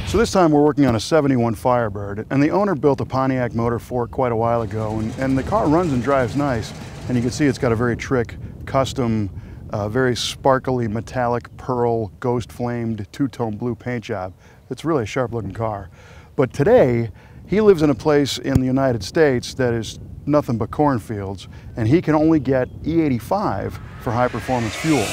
So this time we're working on a 71 Firebird, and the owner built a Pontiac motor for it quite a while ago, and the car runs and drives nice, and you can see it's got a very trick, custom, very sparkly metallic pearl ghost flamed two-tone blue paint job. It's really a sharp looking car. But today he lives in a place in the United States that is nothing but cornfields, and he can only get E-85 for high performance fuel.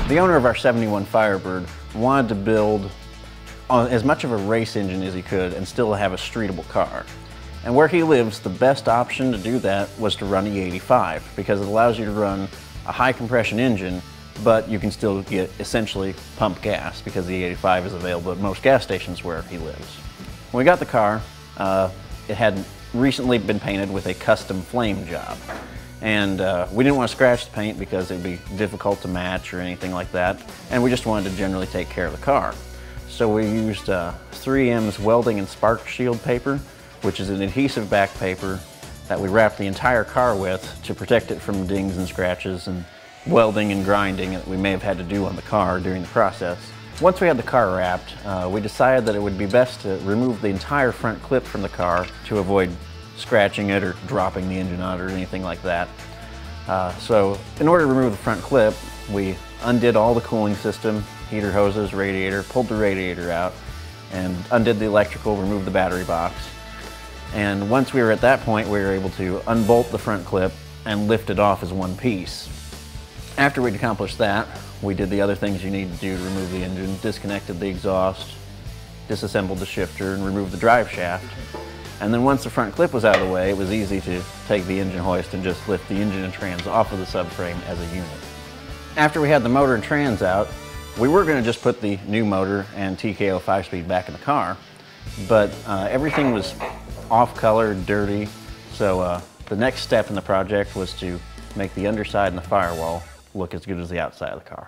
The owner of our 71 Firebird wanted to build as much of a race engine as he could and still have a streetable car. And where he lives, the best option to do that was to run E-85 because it allows you to run a high compression engine, but you can still get essentially pump gas because the E-85 is available at most gas stations where he lives. When we got the car, it had recently been painted with a custom flame job. And we didn't want to scratch the paint because it would be difficult to match or anything like that. And we just wanted to generally take care of the car. So we used 3M's welding and spark shield paper, which is an adhesive back paper that we wrapped the entire car with to protect it from dings and scratches and welding and grinding that we may have had to do on the car during the process. Once we had the car wrapped, we decided that it would be best to remove the entire front clip from the car to avoid scratching it or dropping the engine on it or anything like that. So in order to remove the front clip, we undid all the cooling system, heater hoses, radiator, pulled the radiator out, and undid the electrical, removed the battery box. And once we were at that point, we were able to unbolt the front clip and lift it off as one piece. After we'd accomplished that, we did the other things you need to do to remove the engine, disconnected the exhaust, disassembled the shifter, and removed the drive shaft. And then once the front clip was out of the way, it was easy to take the engine hoist and just lift the engine and trans off of the subframe as a unit. After we had the motor and trans out, we were going to just put the new motor and TKO 5-speed back in the car, but everything was off-color, dirty, so the next step in the project was to make the underside and the firewall look as good as the outside of the car.